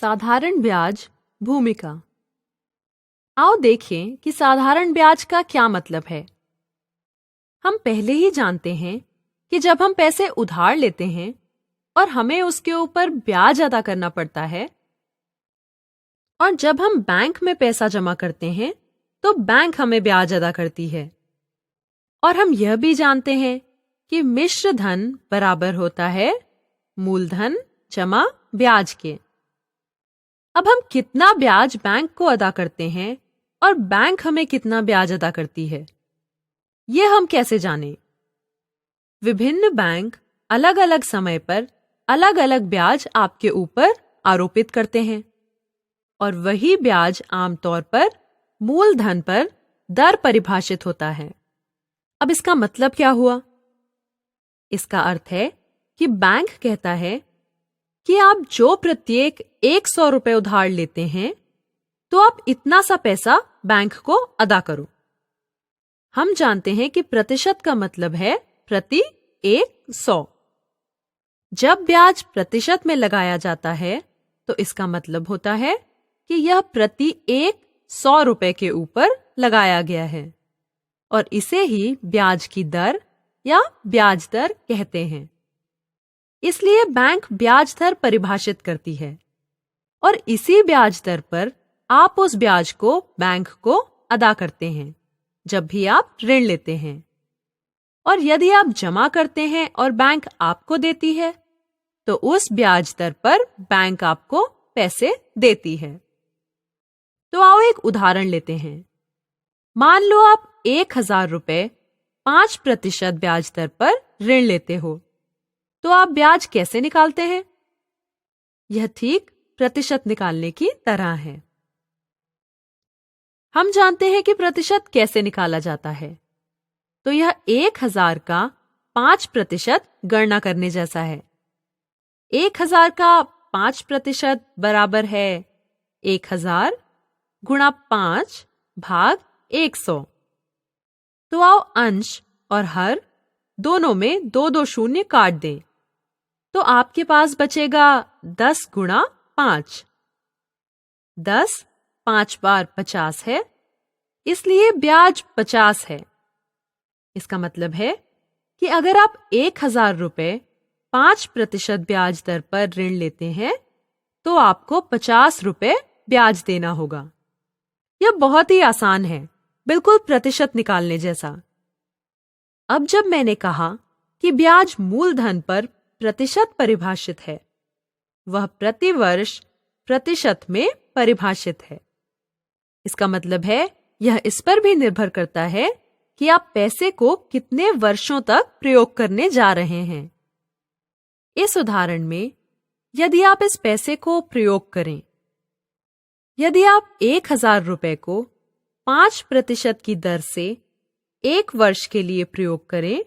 साधारण ब्याज भूमिका। आओ देखें कि साधारण ब्याज का क्या मतलब है। हम पहले ही जानते हैं कि जब हम पैसे उधार लेते हैं और हमें उसके ऊपर ब्याज अदा करना पड़ता है, और जब हम बैंक में पैसा जमा करते हैं तो बैंक हमें ब्याज अदा करती है। और हम यह भी जानते हैं कि मिश्र धन बराबर होता है मूलधन जमा ब्याज के। अब हम कितना ब्याज बैंक को अदा करते हैं और बैंक हमें कितना ब्याज अदा करती है, ये हम कैसे जानें? विभिन्न बैंक अलग अलग समय पर अलग अलग ब्याज आपके ऊपर आरोपित करते हैं और वही ब्याज आमतौर पर मूलधन पर दर परिभाषित होता है। अब इसका मतलब क्या हुआ? इसका अर्थ है कि बैंक कहता है कि आप जो प्रत्येक 100 रुपए उधार लेते हैं तो आप इतना सा पैसा बैंक को अदा करो। हम जानते हैं कि प्रतिशत का मतलब है प्रति 100। जब ब्याज प्रतिशत में लगाया जाता है तो इसका मतलब होता है कि यह प्रति 100 रुपए के ऊपर लगाया गया है और इसे ही ब्याज की दर या ब्याज दर कहते हैं। इसलिए बैंक ब्याज दर परिभाषित करती है और इसी ब्याज दर पर आप उस ब्याज को बैंक को अदा करते हैं जब भी आप ऋण लेते हैं। और यदि आप जमा करते हैं और बैंक आपको देती है तो उस ब्याज दर पर बैंक आपको पैसे देती है। तो आओ एक उदाहरण लेते हैं। मान लो आप 1000 रुपए 5% ब्याज दर पर ऋण लेते हो, तो आप ब्याज कैसे निकालते हैं? यह ठीक प्रतिशत निकालने की तरह है। हम जानते हैं कि प्रतिशत कैसे निकाला जाता है, तो यह 1000 का 5% गणना करने जैसा है। 1000 का 5% बराबर है 1000 गुणा 5 भाग 100। तो आओ अंश और हर दोनों में 2 शून्य काट दें, तो आपके पास बचेगा 10 गुणा 5। 10 5 बार 50 है, इसलिए ब्याज 50 है। इसका मतलब है कि अगर आप 1000 रुपए 5% ब्याज दर पर ऋण लेते हैं तो आपको 50 रुपए ब्याज देना होगा। यह बहुत ही आसान है, बिल्कुल प्रतिशत निकालने जैसा। अब जब मैंने कहा कि ब्याज मूलधन पर प्रतिशत परिभाषित है, वह प्रति वर्ष प्रतिशत में परिभाषित है। इसका मतलब है यह इस पर भी निर्भर करता है कि आप पैसे को कितने वर्षों तक प्रयोग करने जा रहे हैं। इस उदाहरण में यदि आप इस पैसे को प्रयोग करें, यदि आप 1000 रुपए को 5% की दर से 1 वर्ष के लिए प्रयोग करें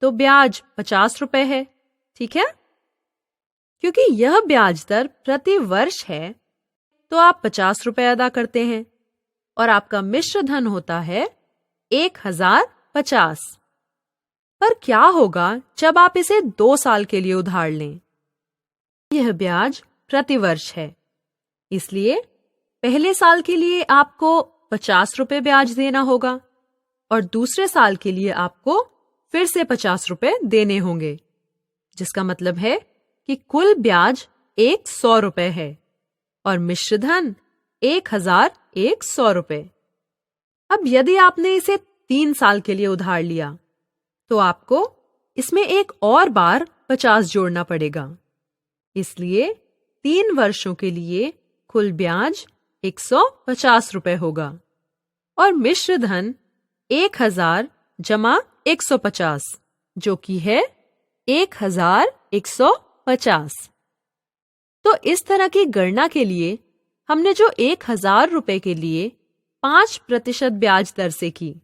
तो ब्याज 50 रुपए है, ठीक है? क्योंकि यह ब्याज दर प्रति वर्ष है तो आप 50 रुपए अदा करते हैं और आपका मिश्र धन होता है 1050। पर क्या होगा जब आप इसे 2 साल के लिए उधार लें? यह ब्याज प्रति वर्ष है, इसलिए पहले साल के लिए आपको 50 रुपए ब्याज देना होगा और दूसरे साल के लिए आपको फिर से 50 रुपए देने होंगे, जिसका मतलब है कि कुल ब्याज 100 रुपए है और मिश्र धन 1100 रुपए। अब यदि आपने इसे 3 साल के लिए उधार लिया तो आपको इसमें एक और बार 50 जोड़ना पड़ेगा, इसलिए 3 वर्षों के लिए कुल ब्याज 150 रुपए होगा और मिश्र धन 1000 जमा 150 जो कि है 1150। तो इस तरह की गणना के लिए हमने जो 1000 रुपए के लिए 5% ब्याज दर से की,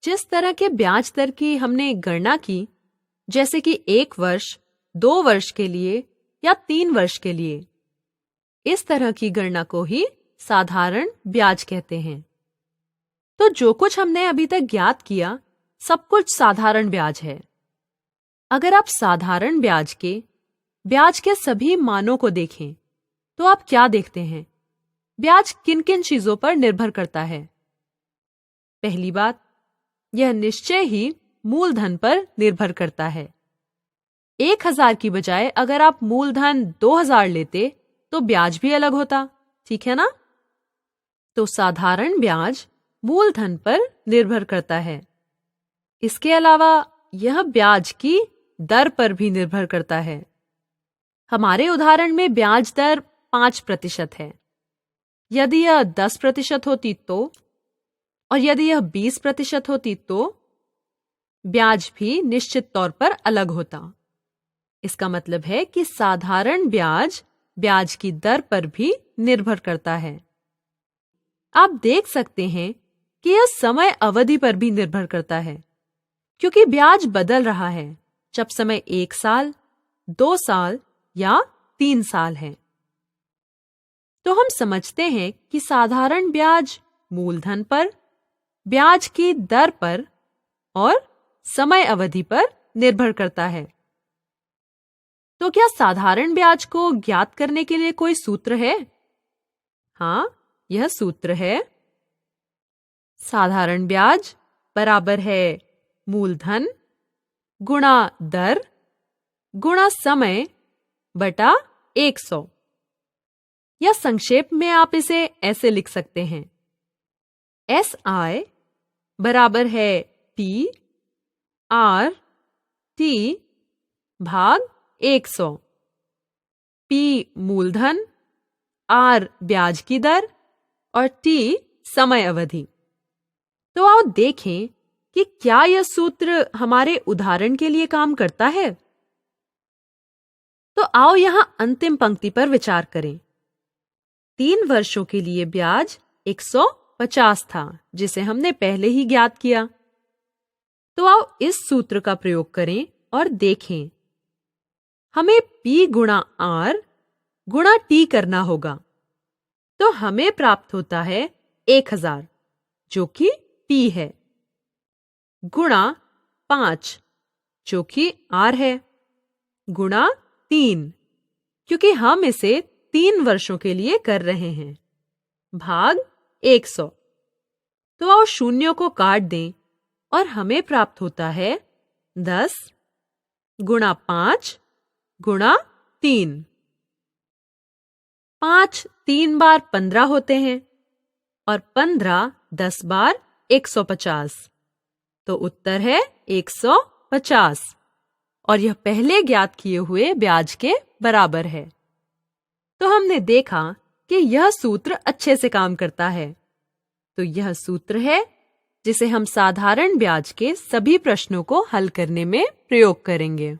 जिस तरह के ब्याज दर की हमने गणना की, जैसे कि 1 वर्ष, 2 वर्ष के लिए या 3 वर्ष के लिए, इस तरह की गणना को ही साधारण ब्याज कहते हैं। तो जो कुछ हमने अभी तक ज्ञात किया, सब कुछ साधारण ब्याज है। अगर आप साधारण ब्याज के ब्याज के सभी मानों को देखें तो आप क्या देखते हैं? ब्याज किन किन चीजों पर निर्भर करता है? पहली बात, यह निश्चय ही मूलधन पर निर्भर करता है। 1000 की बजाय अगर आप मूलधन 2000 लेते तो ब्याज भी अलग होता, ठीक है ना? तो साधारण ब्याज मूलधन पर निर्भर करता है। इसके अलावा यह ब्याज की दर पर भी निर्भर करता है। हमारे उदाहरण में ब्याज दर 5% है। यदि यह 10% होती तो, और यदि यह 20% होती तो ब्याज भी निश्चित तौर पर अलग होता। इसका मतलब है कि साधारण ब्याज ब्याज की दर पर भी निर्भर करता है। आप देख सकते हैं कि यह समय अवधि पर भी निर्भर करता है, क्योंकि ब्याज बदल रहा है जब समय 1 साल, 2 साल या 3 साल है। तो हम समझते हैं कि साधारण ब्याज मूलधन पर, ब्याज की दर पर और समय अवधि पर निर्भर करता है। तो क्या साधारण ब्याज को ज्ञात करने के लिए कोई सूत्र है? हाँ, यह सूत्र है। साधारण ब्याज बराबर है मूलधन गुणा दर गुणा समय बटा 100। या संक्षेप में आप इसे ऐसे लिख सकते हैं, SI बराबर है P R T भाग 100। P मूलधन, R ब्याज की दर और T समय अवधि। तो आओ देखें कि क्या यह सूत्र हमारे उदाहरण के लिए काम करता है। तो आओ यहां अंतिम पंक्ति पर विचार करें। 3 वर्षों के लिए ब्याज 150 था, जिसे हमने पहले ही ज्ञात किया। तो आओ इस सूत्र का प्रयोग करें और देखें। हमें P गुणा R गुणा T करना होगा। तो हमें प्राप्त होता है 1000, जो कि P है, गुणा 5 जो कि R है, गुणा 3 क्योंकि हम इसे 3 वर्षों के लिए कर रहे हैं, भाग 100। तो आओ शून्यों को काट दें और हमें प्राप्त होता है 10 गुणा 5 गुणा 3। 5 3 बार 15 होते हैं और 15 10 बार 150। तो उत्तर है 150 और यह पहले ज्ञात किए हुए ब्याज के बराबर है। तो हमने देखा कि यह सूत्र अच्छे से काम करता है। तो यह सूत्र है जिसे हम साधारण ब्याज के सभी प्रश्नों को हल करने में प्रयोग करेंगे।